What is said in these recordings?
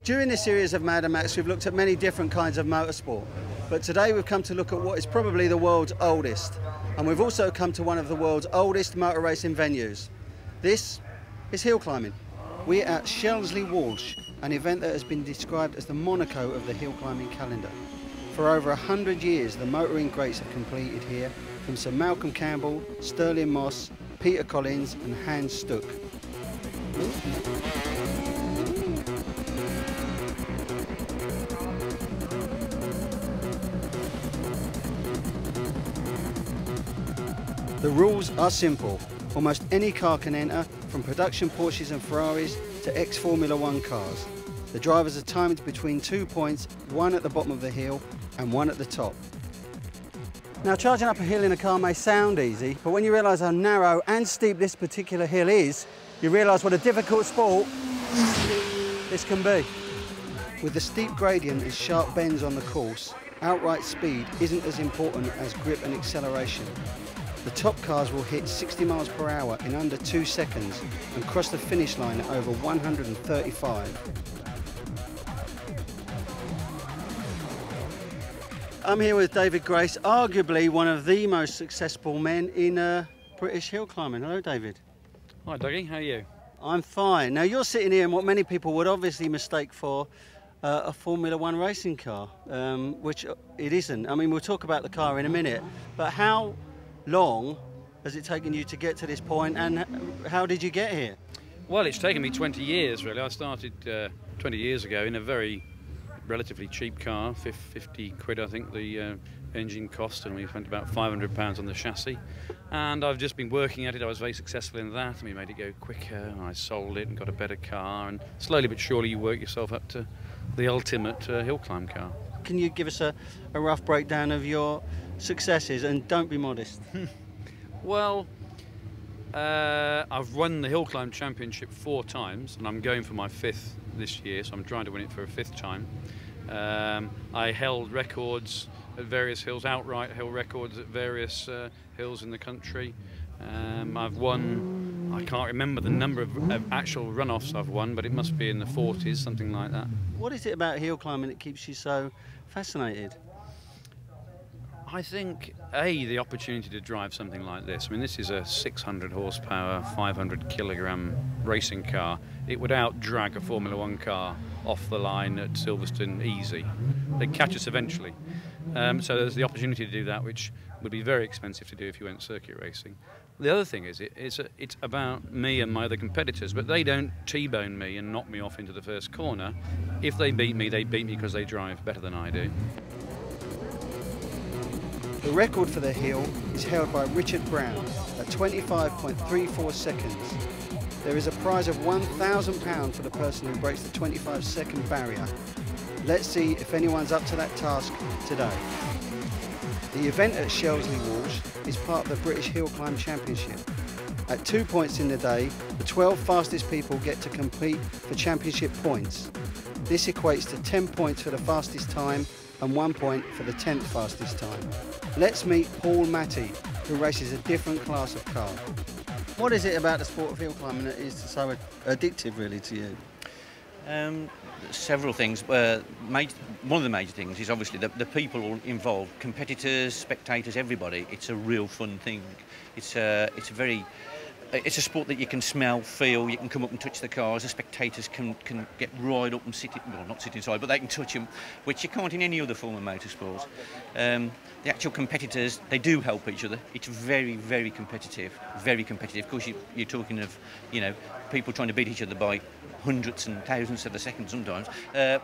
During this series of Mad and Maxx, we've looked at many different kinds of motorsport, but today we've come to look at what is probably the world's oldest, and we've also come to one of the world's oldest motor racing venues. This is hill climbing. We're at Shelsley Walsh, an event that has been described as the Monaco of the hill climbing calendar. For over 100 years, the motoring greats have competed here, from Sir Malcolm Campbell, Stirling Moss, Peter Collins and Hans Stuck. The rules are simple. Almost any car can enter, from production Porsches and Ferraris to ex-Formula 1 cars. The drivers are timed between 2 points, one at the bottom of the hill and one at the top. Now, charging up a hill in a car may sound easy, but when you realise how narrow and steep this particular hill is, you realise what a difficult sport this can be. With the steep gradient and sharp bends on the course, outright speed isn't as important as grip and acceleration. The top cars will hit 60 miles per hour in under 2 seconds and cross the finish line at over 135. I'm here with David Grace, arguably one of the most successful men in British hill climbing. Hello, David. Hi, Dougie. How are you? I'm fine. Now, you're sitting here in what many people would obviously mistake for a Formula 1 racing car, which it isn't. I mean, we'll talk about the car in a minute, but how long has it taken you to get to this point, and how did you get here? Well, it's taken me 20 years, really. I started 20 years ago in a very relatively cheap car, 50 quid I think the engine cost, and we spent about £500 on the chassis, and I've just been working at it. I was very successful in that, and we made it go quicker, and I sold it and got a better car, and slowly but surely you work yourself up to the ultimate hill climb car. Can you give us a rough breakdown of your successes, and don't be modest? Well, I've won the hill climb championship 4 times, and I'm going for my 5th this year, so I'm trying to win it for a 5th time. I held records at various hills, outright hill records at various hills in the country. I've won, I can't remember the number of actual runoffs I've won, but it must be in the 40s, something like that. What is it about hill climbing that keeps you so fascinated? I think, the opportunity to drive something like this. I mean, this is a 600 horsepower, 500 kilogram racing car. It would out-drag a Formula 1 car off the line at Silverstone easy. They'd catch us eventually. So there's the opportunity to do that, which would be very expensive to do if you went circuit racing. The other thing is, it's about me and my other competitors, but they don't T-bone me and knock me off into the first corner. If they beat me because they drive better than I do. The record for the hill is held by Richard Brown at 25.34 seconds. There is a prize of £1,000 for the person who breaks the 25-second barrier. Let's see if anyone's up to that task today. The event at Shelsley Walsh is part of the British Hill Climb Championship. At 2 points in the day, the 12 fastest people get to compete for championship points. This equates to 10 points for the fastest time and 1 point for the 10th fastest time. Let's meet Paul Matty, who races a different class of car. What is it about the sport of hill climbing that is so addictive, really, to you? Several things. One of the major things is obviously the people involved, competitors, spectators, everybody. It's a real fun thing. It's a sport that you can smell, feel. You can come up and touch the cars. The spectators can get right up and sit, well, not sit inside, but they can touch them, which you can't in any other form of motorsport. The actual competitors, they do help each other. It's very, very competitive, very competitive. Of course, you're talking of, people trying to beat each other by hundreds and thousands of a second sometimes,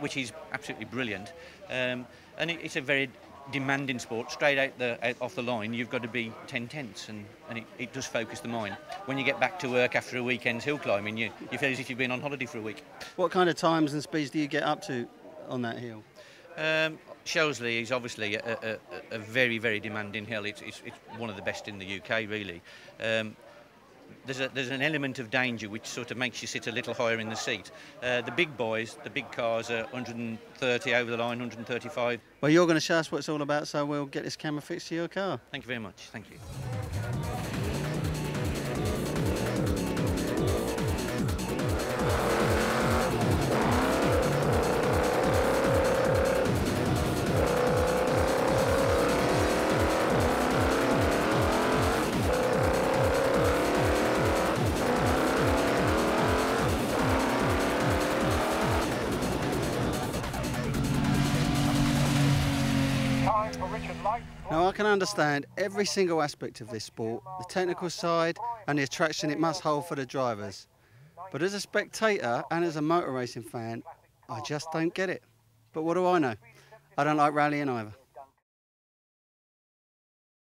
which is absolutely brilliant. And it's a very demanding sport. Straight out off the line, you've got to be 10 tenths, and it does focus the mind. When you get back to work after a weekend's hill climbing, you feel as if you've been on holiday for a week. What kind of times and speeds do you get up to on that hill? Shelsley is obviously a very, very demanding hill. It's one of the best in the UK, really. There's an element of danger which sort of makes you sit a little higher in the seat. The big boys, the big cars are 130 over the line, 135. Well, you're going to show us what it's all about, so we'll get this camera fixed to your car. Thank you very much. Thank you. Now I can understand every single aspect of this sport, the technical side and the attraction it must hold for the drivers. But as a spectator and as a motor racing fan, I just don't get it. But what do I know? I don't like rallying either.